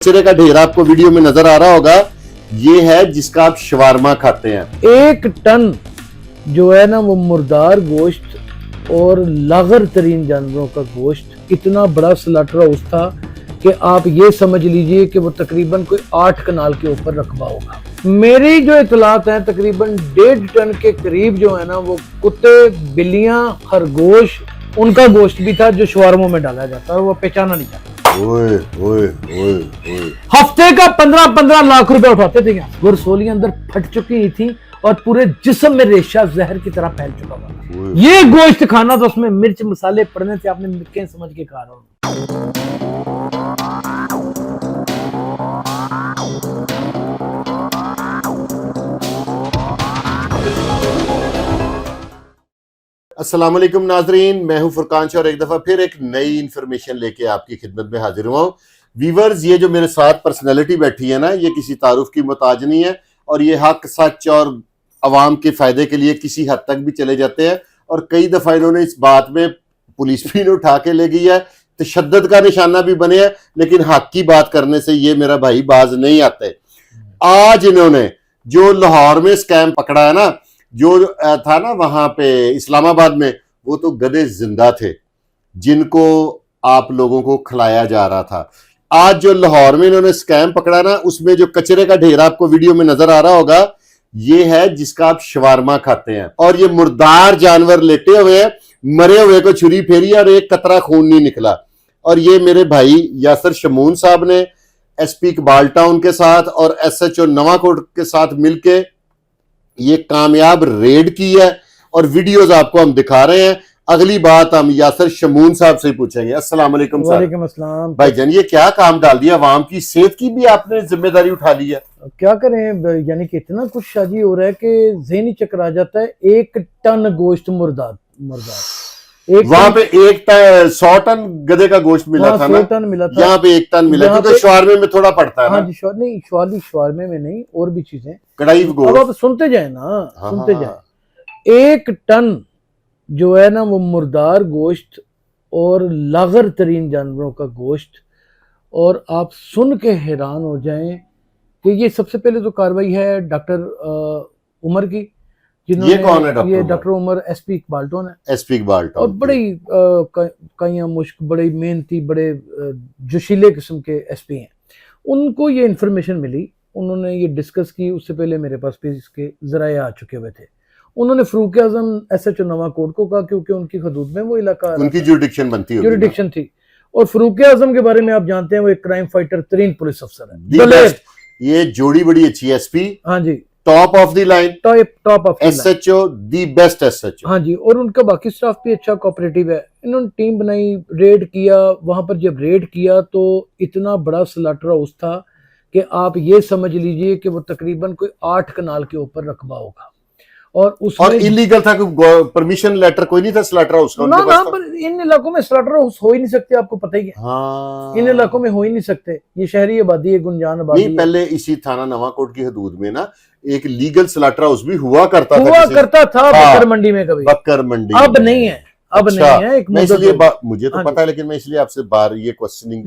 कचरे का ढेर आपको वीडियो में नजर आ रहा होगा, ये है जिसका आप शवारमा खाते हैं। 1 टन जो है ना वो मुर्दार गोश्त और लागर तरीन जानवरों का गोश्त, इतना बड़ा स्लॉटर हाउस था कि आप ये समझ लीजिए कि वो तकरीबन कोई 8 कनाल के ऊपर रकबा होगा। मेरी जो इतलात है तकरीबन 1.5 टन के करीब जो है ना वो कुत्ते, बिल्लियां, खरगोश, उनका गोश्त भी था जो शवारमों में डाला जाता है, वो पहचाना नहीं जाता। ओए ओए ओए ओए। हफ्ते का 15-15 लाख रुपए उठाते थे। वो रसोलियां अंदर फट चुकी थी और पूरे जिस्म में रेशा जहर की तरह फैल चुका हुआ। ये गोश्त खाना तो उसमें मिर्च मसाले पड़ने से आपने मिर्चें समझ के खा रहा हूं। अस्सलाम वालेकुम नाजरीन, मैं हूं फुरकान शाह और एक दफा फिर एक नई इंफॉर्मेशन लेके आपकी खिदमत में हाजिर हुआ हूं। व्यूअर्स, ये जो मेरे साथ पर्सनैलिटी बैठी है ना, ये किसी तारुफ की मोहताज नहीं है और ये हक, सच और अवाम के फायदे के लिए किसी हद तक भी चले जाते हैं। और कई दफा इन्होंने इस बात में पुलिस भी इन्हें उठा के ले गई है, तशद्दुद का निशाना भी बने हैं, लेकिन हक की बात करने से ये मेरा भाई बाज नहीं आते। आज इन्होंने जो लाहौर में स्कैम पकड़ा है ना, जो था ना वहां पे इस्लामाबाद में, वो तो गधे जिंदा थे जिनको आप लोगों को खिलाया जा रहा था। आज जो लाहौर में इन्होंने स्कैम पकड़ा ना, उसमें जो कचरे का ढेर आपको वीडियो में नजर आ रहा होगा, ये है जिसका आप शवारमा खाते हैं। और ये मुर्दार जानवर लेटे हुए हैं, मरे हुए को छुरी फेरी और एक कतरा खून नहीं निकला। और ये मेरे भाई यासर शमून साहब ने एसपी इकबाल टाउन के साथ और एसएचओ नवाकोट के साथ मिलके ये कामयाब रेड की है और वीडियोस आपको हम दिखा रहे हैं। अगली बात हम यासर शमून साहब से पूछेंगे। अस्सलाम वालेकुम सर। वालेकुम अस्सलाम। भाईजान, ये क्या काम डाल दिया, आवाम की सेहत की भी आपने जिम्मेदारी उठा ली है। क्या करें, यानी कि इतना कुछ शाजी हो रहा है कि ज़हनी चक्कर आ जाता है। 1 टन गोश्त मुर्दार वहां पे 100 टन गधे का गोश्त मिला था ना, 100 टन मिला था। यहाँ पे 1 टन मिला, क्योंकि शवारमे में थोड़ा पड़ता है। हाँ जी, शवारमे में नहीं, और भी चीजें कढ़ाई गोश्त। अब आप सुनते जाए ना, सुनते हाँ। जाए। 1 टन जो है ना वो मुर्दार गोश्त और लागर तरीन जानवरों का गोश्त, और आप सुन के हैरान हो जाएं कि ये सबसे पहले तो कार्रवाई है डॉक्टर उमर की। ये कौन है डॉक्टर? ये doctor Umar SP Iqbal town है। एसपी इकबाल टाउन और बड़ी कई मुश्क, बड़े मेहनती, बड़े जोशीले किस्म के एसपी हैं। उनको ये इन्फॉर्मेशन मिली, उन्होंने ये डिस्कस की। उससे पहले मेरे पास भी इसके जराए आ चुके हुए थे। उन्होंने फारूक आजम एसएचओ नवाकोट को कहा, क्योंकि उनकी हदूद में वो इलाका, उनकी जुरिडिक्शन थी। और फारूक आजम के बारे में आप जानते हैं, वो एक क्राइम फाइटर तरीन पुलिस अफसर है। ये जोड़ी बड़ी अच्छी एसपी, हाँ जी, top of the line, top of SHO, the best SHO. हाँ जी, और उनका बाकी स्टाफ भी अच्छा कोऑपरेटिव है। इन्होंने टीम बनाई, रेड किया। वहां पर जब रेड किया तो इतना बड़ा स्लॉटर हाउस था कि आप ये समझ लीजिए कि वो तकरीबन कोई 8 कनाल के ऊपर रकबा होगा। और उसमें इलीगल था, परमिशन लेटर कोई नहीं था स्लॉटर हाउस का। ना, पर इन इलाकों में स्लॉटर हाउस हो ही नहीं सकते, आपको पता ही है। हाँ। इन इलाकों में हो ही नहीं सकते, ये शहरी आबादी है, गुंजान आबादी है। पहले इसी थाना नवाकोट की हदूद में ना एक लीगल स्लॉटर हाउस भी हुआ करता था बकर मंडी में, कभी बकर मंडी। अब नहीं है, अब नहीं है। एक इसलिए मुझे तो पता है, लेकिन मैं इसलिए आपसे बार ये क्वेश्चनिंग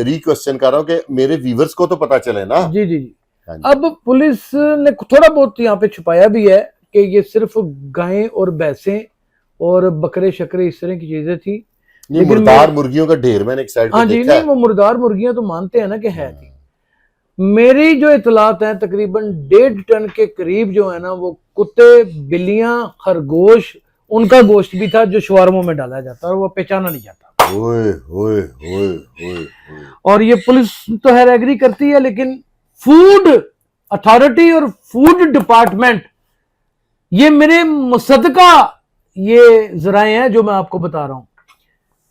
रिक्वेश्चन कर रहा हूँ कि मेरे व्यूअर्स को तो पता चले ना। जी। अब पुलिस ने थोड़ा बहुत यहाँ पे छुपाया भी है कि ये सिर्फ गायें और भैंसें और बकरे शकरे इस तरह की चीजें थी। मुर्दार मुर्गियों का ढेर मैंने एक साइड पे देखा है। वो मुर्दार मुर्गियां तो मानते हैं ना कि है थी। मेरी जो इतलात है तकरीबन 1.5 टन के करीब जो है ना वो कुत्ते, बिल्लियां, खरगोश, उनका गोश्त भी था जो शवारमों में डाला जाता है और वो पहचाना नहीं जाता। ओए ओए ओए ओए। और ये पुलिस तो है एग्री करती है, लेकिन फूड अथॉरिटी और फूड डिपार्टमेंट, ये मेरे मुसद्दका ये जराए हैं जो मैं आपको बता रहा हूं।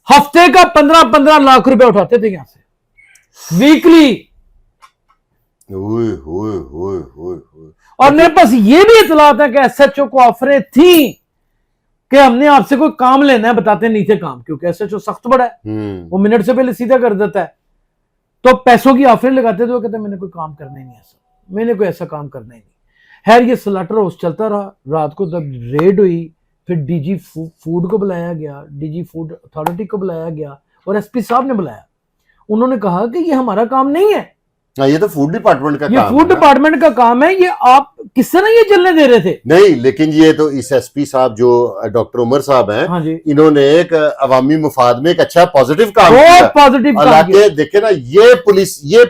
हफ्ते का 15-15 लाख रुपए उठाते थे यहां से वीकली। और मेरे पास ये भी इतलात है कि एसएचओ को ऑफरें थी कि हमने आपसे कोई काम लेना है, बताते नहीं थे काम, क्योंकि एसएचओ सख्त बड़ा है, वो मिनट से पहले सीधा कर देता है। तो पैसों की ऑफरें लगाते थे, वो कहते मैंने कोई काम करना ही नहीं, ऐसा मैंने कोई ऐसा काम करना ही नहीं। खैर, ये स्लॉटर हाउस चलता रहा। रात को जब रेड हुई, फिर डीजी फूड को बुलाया गया, डीजी फूड अथॉरिटी को बुलाया गया और एसपी साहब ने बुलाया। उन्होंने कहा कि ये हमारा काम नहीं है, हाँ, ये तो फूड डिपार्टमेंट का ये काम फूड है ना। डिपार्टमेंट का काम है, ये आप किस तरह ये चलने दे रहे थे? नहीं, लेकिन ये तो इस एसपी साहब जो डॉक्टर उमर साहब हैं, हाँ जी, इन्होंने एक अवामी मुफाद में एक अच्छा पॉजिटिव काम बहुत किया। पॉजिटिव काम हालांकि किया। देखे ना, ये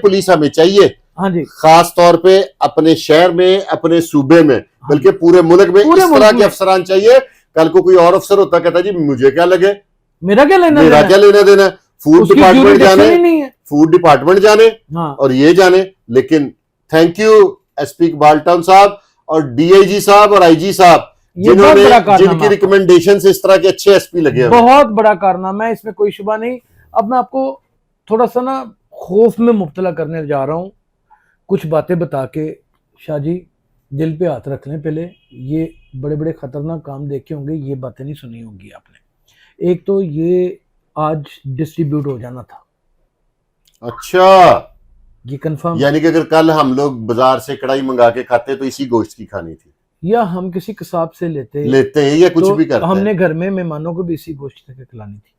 पुलिस हमें चाहिए, हाँ जी, खास तौर पे अपने शहर में, अपने सूबे में, बल्कि पूरे मुल्क में पूरे इस मुल्क तरह के में। अफसरान चाहिए। कल को कोई और अफसर होता, कहता जी मुझे क्या लगे, मेरा क्या लेना मेरा देना क्या है? लेना देना, फूड उसकी डिपार्टमेंट jurisdiction जाने, ही नहीं है। फूड डिपार्टमेंट जाने हाँ, और ये जाने। लेकिन thank you SP Iqbal town साहब और डीआईजी साहब और आईजी साहब, ये बहुत बड़ा जिन्होंने कारनामा जिनकी है। रिकमेंडेशन से इस तरह के अच्छे एसपी लगे हमें। बहुत बड़ा कारनामा है, इसमें कोई शुबा नहीं। अब मैं आपको थोड़ा सा ना खौफ में मुब्तला करने जा रहा हूँ, कुछ बातें बता के। शाह जी, दिल पे हाथ रख लें पहले, ये बड़े बड़े खतरनाक काम देखे होंगे, ये बातें नहीं सुनी होंगी आपने। एक तो ये आज डिस्ट्रीब्यूट हो जाना था, अच्छा, ये कंफर्म, यानी कि अगर कल हम लोग बाजार से कढ़ाई मंगा के खाते तो इसी गोश्त की खानी थी, या हम किसी कसाब से लेते हैं या कुछ तो भी करते हमने हैं। घर में मेहमानों को भी इसी गोश्त के खिलानी थी।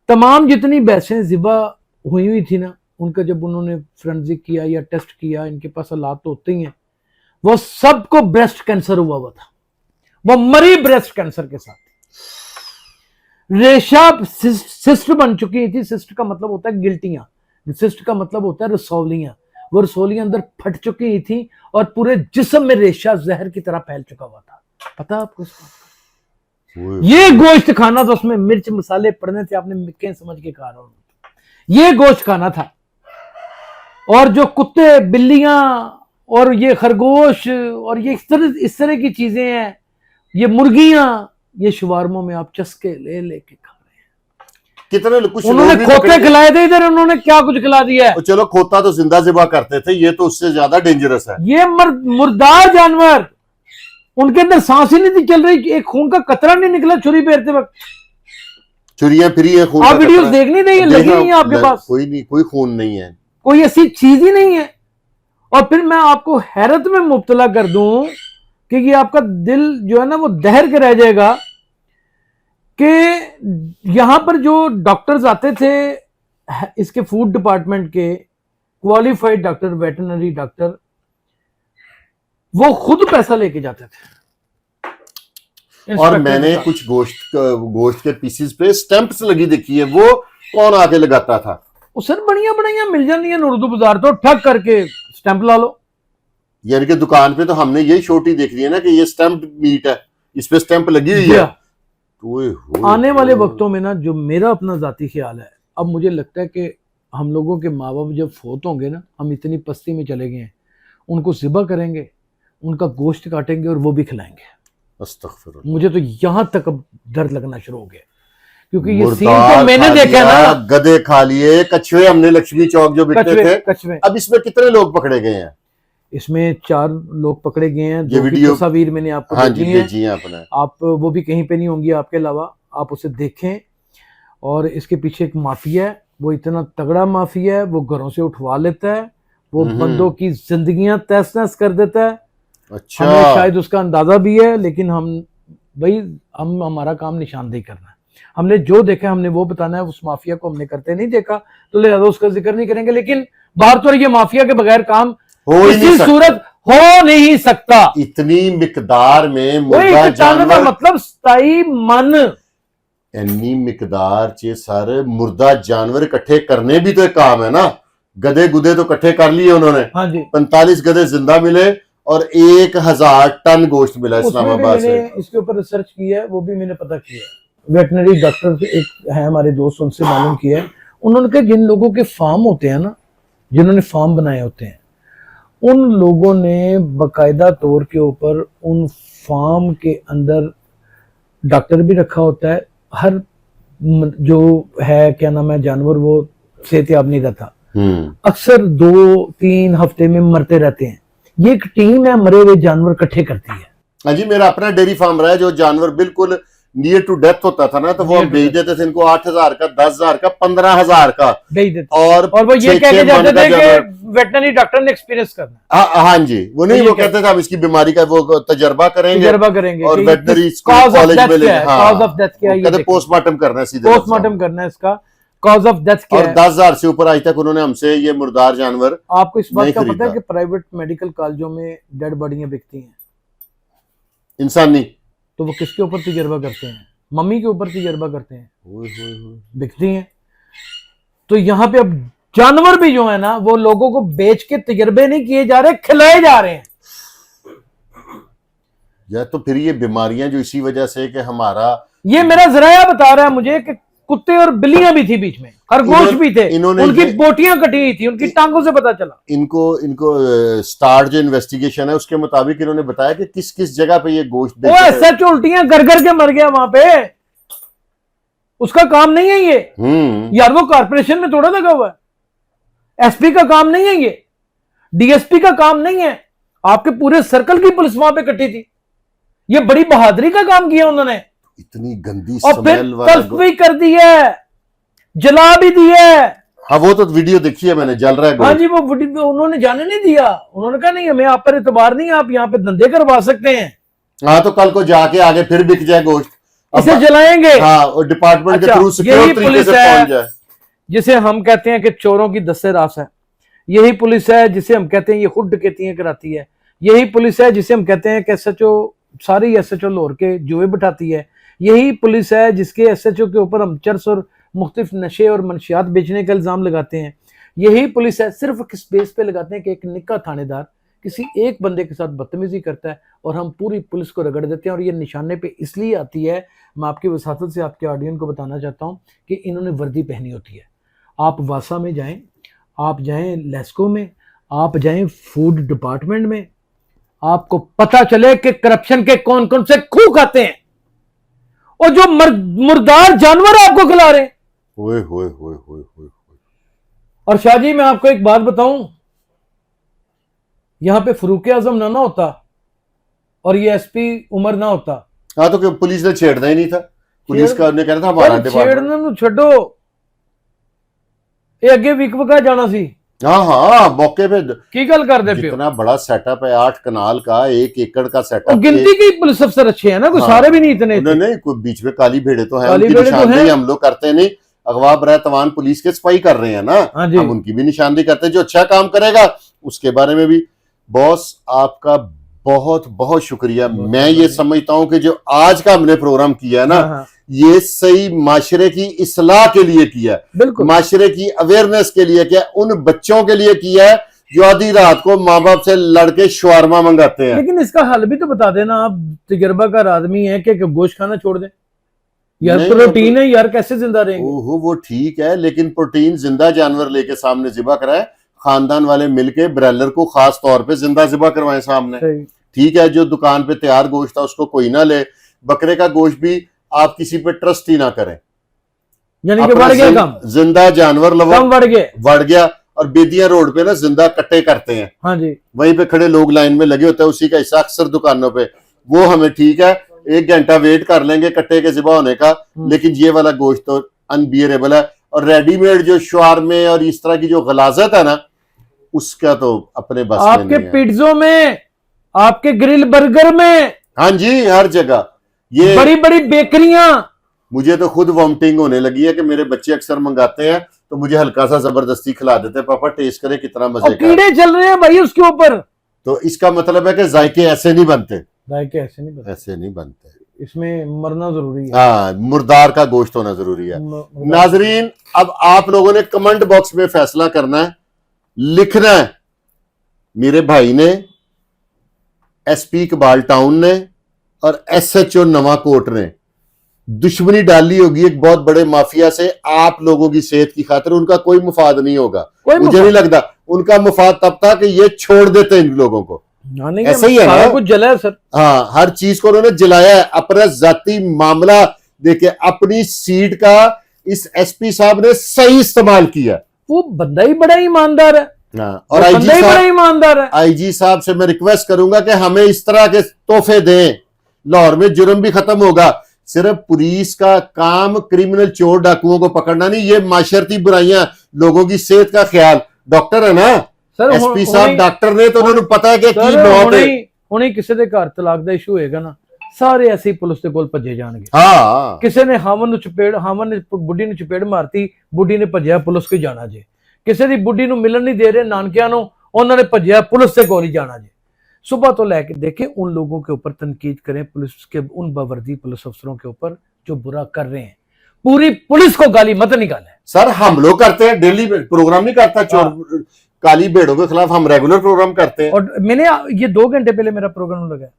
तमाम जितनी भैंसें ज़िबा हुई थी ना, उनका जब उन्होंने फोरेंसिक किया या टेस्ट किया, इनके पास हालात तो होते ही हैं, वो सबको ब्रेस्ट कैंसर हुआ था, वो मरी ब्रेस्ट कैंसर के साथ। रेशा सिस्ट बन चुकी थी। सिस्ट का मतलब होता है गिल्टियां, सिस्ट का मतलब होता है रसौलियां। वो रसौलियां अंदर फट चुकी थी और पूरे जिस्म में रेशा जहर की तरह फैल चुका हुआ था। पता आपको इस बात का? ये गोश्त खाना तो उसमें मिर्च मसाले पड़ने थे, आपने मिक्के समझ के खा रहा हूं, ये गोश्त खाना था। और जो कुत्ते बिल्लियां और ये खरगोश और ये इस तरह की चीजें हैं, ये मुर्गियां, ये शुवारमों में आप चस्के ले लेके खा रहे हैं। कितने कुछ उन्होंने लोग भी खोते पकड़े- खिलाए थे इधर, उन्होंने क्या कुछ खिला दिया है। और चलो, खोता तो जिंदा ज़िबा करते थे, ये तो उससे ज्यादा डेंजरस है। ये मुर्दार जानवर, उनके अंदर सांस ही नहीं थी चल रही, एक खून का कतरा नहीं निकला छुरी फेरते वक्त। चुरियां फिरी है, खून आप का वीडियोस कतरा। देख नहीं रही है, लगी नहीं है आपके पास, कोई नहीं, कोई खून नहीं है, कोई ऐसी चीज ही नहीं है। और फिर मैं आपको हैरत में मुब्तला कर दूं कि ये आपका दिल जो है ना वो दहर के रह जाएगा कि यहां पर जो डॉक्टर्स आते थे इसके फूड डिपार्टमेंट के, क्वालिफाइड डॉक्टर, वेटरनरी डॉक्टर, वो खुद पैसा लेके जाते थे। और मैंने कुछ गोश्त के पीसेस पे स्टैंप्स लगी देखी है, वो कौन आके लगाता था? सर बढ़िया बढ़िया मिल जाती है उर्दू बाजार, तो ठग करके स्टैंप ला लो। यानी कि दुकान पे तो हमने यही छोटी देख ली है ना कि ये स्टैम्प मीट है, इस पे स्टैंप लगी हुई है। आने वाले वक्तों में ना, जो मेरा अपना जाती ख्याल है, अब मुझे लगता है कि हम लोगों के माँ बाप जब फोत होंगे ना, हम इतनी पस्ती में चले गए हैं, उनको ज़िबा करेंगे, उनका गोश्त काटेंगे और वो भी खिलाएंगे। अस्तगफिरुल्लाह। मुझे तो यहां तक अब दर्द लगना शुरू हो गया, क्योंकि ये सीन मुर्दार तो मैंने खा देखा लिया, ना। गधे खा लिए, कछुए हमने लक्ष्मी चौक जो बिकते थे। कछुए, अब इसमें कितने लोग पकड़े गए हैं? इसमें 4 लोग पकड़े गए हैं। ये वीडियो तस्वीर मैंने आपको हाँ जी भेजी है, आपने, आप वो भी कहीं पे नहीं होंगी आपके अलावा, आप उसे देखें। और इसके पीछे एक माफिया है, वो इतना तगड़ा माफिया है, वो घरों से उठवा लेता है, वो बंदों की जिंदगियां तहस नहस कर देता है। अच्छा, हमें शायद उसका अंदाजा भी है, लेकिन हम हमारा काम निशानदेही करना है। हमने जो देखा हमने वो बताना है, उस माफिया को हमने करते नहीं देखा तो लिहाजा उसका जिक्र नहीं करेंगे। लेकिन बार तो ये माफिया के बगैर काम हो ही किसी नहीं सूरत हो नहीं सकता। इतनी मिकदार में मुर्दा जानवर, मतलब 27 मन, इतनी मिकदार चे सर मुर्दा जानवर इकट्ठे करने भी तो एक काम है ना। गधे गुदे तो इकट्ठे कर लिए उन्होंने, हाँ जी, 45 गधे जिंदा मिले और 1000 टन गोश्त मिला इस्लामाबाद से। इसके ऊपर रिसर्च की है, वो भी मैंने पता किया है। वेटनरी डॉक्टर एक है हमारे दोस्त, उनसे मालूम किया है। उन्होंने कहा जिन लोगों के फार्म होते हैं ना, जिन्होंने फार्म बनाए होते हैं, उन लोगों ने बाकायदा तौर के ऊपर उन फार्म के अंदर डॉक्टर भी रखा होता है। हर जो है क्या नाम है जानवर, वो सेहतयाब नहीं रहता, अक्सर 2-3 हफ्ते में मरते रहते हैं। ये एक टीम है मरे हुए जानवर इकट्ठे करती है। हाँ जी, मेरा अपना डेयरी फार्म रहा है, जो जानवर बिल्कुल नियर टू डेथ होता था ना, तो वो हम बेच देते थे इनको 8000 का, 10000 का, 15000 का बेच देते। और वो ये कह के जाते थे कि वेटनरी डॉक्टर ने एक्सपीरियंस करना। हाँ जी, वो नहीं, वो कहते थे हम इसकी बीमारी का वो तजर्बा करेंगे और वेटनरी कॉलेज में ले, कॉज ऑफ डेथ क्या है, पोस्टमार्टम करना है, सीधे पोस्टमार्टम करना है इसका। कॉज ऑफ डेथ क्या और है। 10,000 से ऊपर आज तक उन्होंने हमसे ये मुर्दार जानवर आपको इस बात नहीं का पता है खरीदा। कि प्राइवेट मेडिकल कॉलेजों में डेड बॉडियां बिकती हैं, इंसानी। तो वो किसके ऊपर तजर्बा करते हैं? मम्मी के ऊपर तजर्बा करते हैं, बिकती हैं। तो यहाँ पे अब जानवर भी जो है ना, वो लोगों को बेच के तजर्बे नहीं किए जा रहे, खिलाए जा रहे हैं। या तो फिर ये बीमारियां जो इसी वजह से कि हमारा ये मेरा जराया बता रहा है मुझे कि कुत्ते और बिल्लियां भी थी बीच में, खरगोश भी थे, उनकी बोटियां कटी हुई थी, उनकी टांगों से पता चला। इनको इनको स्टार्ट जो इन्वेस्टिगेशन है उसके मुताबिक इन्होंने बताया कि किस किस जगह पे ये गोश्त वो ऐसा उल्टियां कर के मर गया वहां पे, उसका काम नहीं है ये यार। वो कारपोरेशन में थोड़ा लगा हुआ है, एसपी का काम नहीं है ये, डीएसपी का काम नहीं है। आपके पूरे सर्कल की पुलिस वहां पे इकट्ठी थी, ये बड़ी बहादुरी का काम किया उन्होंने। इतनी गंदी और फिर स्मेल वाला तल्फ भी कर दी है, जला भी दी है। हाँ वो तो वीडियो देखी है मैंने, जल रहा है हाँ गोश्त। जी, वो वीडियो उन्होंने जाने नहीं दिया। उन्होंने कहा नहीं, हमें आप पर एतबार नहीं, आप यहाँ पे धंधे करवा सकते हैं। हाँ तो कल को जाके आगे फिर बिक जाए गोश्त, इसे जलाएंगे। हाँ और डिपार्टमेंट के अच्छा, थ्रू सिक्योर यही तरीके पुलिस से है पहुंच जाए। जिसे हम कहते हैं कि चोरों की दस्ते रास है। यही पुलिस है जिसे हम कहते हैं ये खुद डकैतियां कराती है। यही पुलिस है जिसे हम कहते हैं कि एसएचओ, सारी एसएचओ लाहौर के जुए बिठाती है। यही पुलिस है जिसके एसएचओ के ऊपर हम चरस और मुख्तलिफ नशे और मनशियात बेचने का इल्जाम लगाते हैं। यही पुलिस है, सिर्फ किस बेस पे लगाते हैं कि एक निक्का थानेदार किसी एक बंदे के साथ बदतमीजी करता है और हम पूरी पुलिस को रगड़ देते हैं। और ये निशाने पे इसलिए आती है, मैं आपकी वसातत से आपके ऑडियंस को बताना चाहता हूँ कि इन्होंने वर्दी पहनी होती है। आप वासा में जाएं, आप जाएं लेस्को में, आप जाएं फूड डिपार्टमेंट में, आपको पता चले कि करप्शन के कौन कौन से खूह खाते हैं और जो मुर्दार जानवर आपको खिला रहे हैं। ओए होए होए होए होए। और शाह जी, मैं आपको एक बात बताऊं, यहां पे फरूक आजम ना होता और ये एसपी उमर ना होता। हाँ तो पुलिस ने छेड़ना ही नहीं था, पुलिस का ने कहना था हमारा डिपार्टमेंट। छेड़ने ਨੂੰ ਛੱਡੋ, ਇਹ ਅੱਗੇ ਵਿਕਵਕਾ ਜਾਣਾ ਸੀ। हाँ हाँ मौके पे की गल करते पे हो? जितना बड़ा सेटअप है, 8 कनाल का, 1 एकड़ का और सेटअप। गिनती की पुलिस अफसर अच्छे हैं ना, कोई हाँ, सारे भी नहीं इतने थे। नहीं कोई बीच में काली भेड़े तो है, काली उनकी भेड़े तो निशानदेही हैं। हम लोग करते नहीं। अगवा बरए तवान पुलिस के सफाई कर रहे हैं ना, हाँ जी। हम उनकी भी निशानदेही करते हैं। जो अच्छा काम करेगा उसके बारे में भी। बॉस आपका बहुत बहुत शुक्रिया। मैं ये समझता हूं कि जो आज का हमने प्रोग्राम किया है ना, हाँ, ये सही माशरे की इस्लाह के लिए किया है, बिल्कुल माशरे की अवेयरनेस के लिए किया, उन बच्चों के लिए किया है जो आधी रात को माँ बाप से लड़के शवारमा मंगाते हैं। लेकिन इसका हल भी तो बता देना आप, तजर्बाकार आदमी है कि गोश्त खाना छोड़ दें यार, नहीं, प्रोटीन है यार, कैसे जिंदा रहेंगे? ओहो वो ठीक है, लेकिन प्रोटीन जिंदा जानवर लेके सामने जिबा कराए, खानदान वाले मिलके ब्रॉयलर को खास तौर पे जिंदा जिबा करवाएं सामने। सही। ठीक है, जो दुकान पे तैयार गोश्त था उसको कोई ना ले। बकरे का गोश्त भी आप किसी पे ट्रस्ट ही ना करें, यानी कि बढ़ गया काम, जिंदा जानवर कम बढ़ गया। और बेदिया रोड पे ना जिंदा कट्टे करते हैं, हाँ जी, वहीं पे खड़े लोग लाइन में लगे होते हैं, उसी का हिस्सा अक्सर दुकानों पे। वो हमें ठीक है, 1 घंटा वेट कर लेंगे कट्टे के जिबा होने का, लेकिन ये वाला गोश्त तो अनबियरेबल है। और रेडीमेड जो शवारमे और इस तरह की जो गलाजत है ना, उसका तो अपने बस में आपके नहीं है। पिज्जों में, आपके ग्रिल बर्गर में, हाँ जी, हर जगह ये बड़ी बड़ी बेकरियां। मुझे तो खुद वॉमिटिंग होने लगी है कि मेरे बच्चे अक्सर मंगाते हैं तो मुझे हल्का सा जबरदस्ती खिला देते हैं, पापा टेस्ट करे कितना मजे और का। कीड़े चल रहे हैं भाई उसके ऊपर। तो इसका मतलब है कि जायके ऐसे नहीं बनते, जायके ऐसे नहीं बनते, ऐसे नहीं बनते, इसमें मरना जरूरी है। हाँ मुर्दार का गोश्त होना जरूरी है। नाजरीन, अब आप लोगों ने कमेंट बॉक्स में फैसला करना है, लिखना है। मेरे भाई ने, एसपी इकबाल टाउन ने और एसएचओ नवाकोट ने दुश्मनी डाली होगी एक बहुत बड़े माफिया से आप लोगों की सेहत की खातिर। उनका कोई मुफाद नहीं होगा, मुझे नहीं लगता। उनका मुफाद तब था कि ये छोड़ देते इन लोगों को। ऐसा ही है सारा ना? कुछ जला है सर। हाँ, हर चीज को उन्होंने जलाया है। अपना जाती मामला देखे, अपनी सीट का इस एसपी साहब ने सही इस्तेमाल किया। वो बंदा ही बड़ा ईमानदार है। हाँ, और आईजी साहब से मैं रिक्वेस्ट करूंगा कि हमें इस तरह के तोहफे दें, लाहौर में जुर्म भी खत्म होगा। सिर्फ पुलिस का काम क्रिमिनल चोर डाकुओं को पकड़ना नहीं, ये माशरती बुराइयां, लोगों की सेहत का ख्याल। डॉक्टर है ना एसपी साहब, डॉक्टर ने तो उन्होंने पता है कि की मौत है। ਹੁਣੇ ਕਿਸੇ ਦੇ ਘਰ ਤਲਾਕ ਦਾ ਇਸ਼ੂ ਹੋਏਗਾ ਨਾ, ਸਾਰੇ ਐਸੇ ਹੀ ਪੁਲਿਸ ਦੇ ਕੋਲ ਭੱਜੇ ਜਾਣਗੇ। हाँ ਕਿਸੇ ਨੇ ਹਾਮਨ ਨੇ ਬੁੱਢੀ ਨੂੰ ਚਪੇੜ ਮਾਰਤੀ, ਬੁੱਢੀ ਨੇ ਭੱਜਿਆ ਪੁਲਿਸ ਕੋਲ ਜਾਣਾ ਜੇ। ਕਿਸੇ ਦੀ ਬੁੱਢੀ ਨੂੰ ਮਿਲਣ ਨਹੀਂ ਦੇ ਰਹੇ ਨਾਨਕਿਆਂ ਨੂੰ, ਉਹਨਾਂ ਨੇ ਭੱਜਿਆ पुलिस से कोल ही जाना जे। सुबह तो लेके देखें उन लोगों के ऊपर तनकीद करें, पुलिस के उन बावर्दी पुलिस अफसरों के ऊपर जो बुरा कर रहे हैं। पूरी पुलिस को गाली मत निकालें। सर हम लोग करते हैं, डेली प्रोग्राम नहीं करता चोर काली भेड़ों के खिलाफ, हम रेगुलर प्रोग्राम करते हैं। और मैंने ये 2 घंटे पहले मेरा प्रोग्राम लगा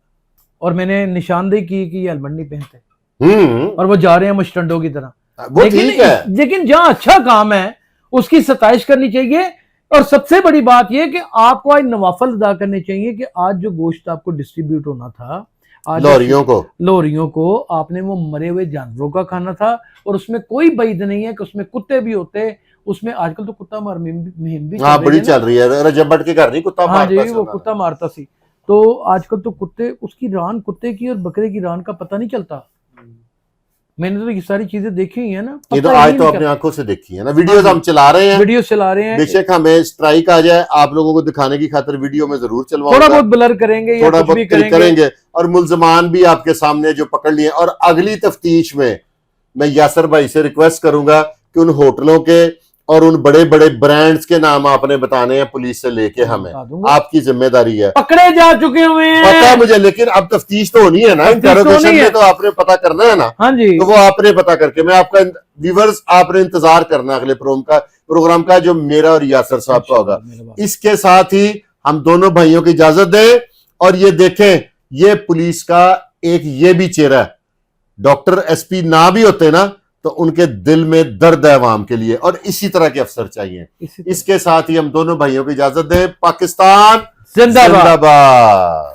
और मैंने निशानदेही की कि ये हेलमेट नहीं पहनते और वो जा रहे हैं मुस्टंडों की तरह। वो ठीक है, लेकिन जहां अच्छा काम है उसकी सताइश करनी चाहिए। और सबसे बड़ी बात यह कि आपको आज नवाफल अदा करने चाहिए कि आज जो गोश्त आपको डिस्ट्रीब्यूट होना था, आज लोरियों को आपने वो मरे हुए जानवरों का खाना था। और उसमें कोई बैद नहीं है कि उसमें कुत्ते भी होते, उसमें आजकल तो कुत्ता मार मुहिम भी बड़ी चल रही है। रजब भट्ट के घर नहीं कुत्ता मारता जी, वो कुत्ता मारता सी। तो आजकल तो कुत्ते, उसकी रान कुत्ते की और बकरे की रान का पता नहीं चलता। मैंने तो ये सारी चीजें देखी हुई है ना, ये तो आज तो अपनी आंखों से देखी है ना। वीडियोस हम चला रहे हैं, बेशक हमें स्ट्राइक आ जाए, आप लोगों को दिखाने की खातिर वीडियो में जरूर चलवाऊंगा, थोड़ा बहुत ब्लर करेंगे, थोड़ा बहुत करेंगे और मुल्जमान भी आपके सामने जो पकड़ लिए। और अगली तफ्तीश में मैं यासर भाई से रिक्वेस्ट करूंगा कि उन होटलों के और उन बड़े बड़े ब्रांड्स के नाम आपने बताने हैं पुलिस से लेके, हमें आपकी जिम्मेदारी है। पकड़े जा चुके हुए हैं पता है मुझे, लेकिन अब तफ्तीश तो होनी है ना, इंटरोगेशन में तो आपने पता करना है ना। हाँ जी, तो वो आपने पता करके, मैं आपका व्यूअर्स आपने इंतजार करना अगले प्रोग्राम का जो मेरा और यासर साहब का होगा। इसके साथ ही हम दोनों भाइयों की इजाजत दें और ये देखें, ये पुलिस का एक ये भी चेहरा है। डॉक्टर एसपी ना भी होते ना तो उनके दिल में दर्द है अवाम के लिए, और इसी तरह के अफसर चाहिए। इसके साथ ही हम दोनों भाइयों को इजाजत दें। पाकिस्तान जिंदाबाद।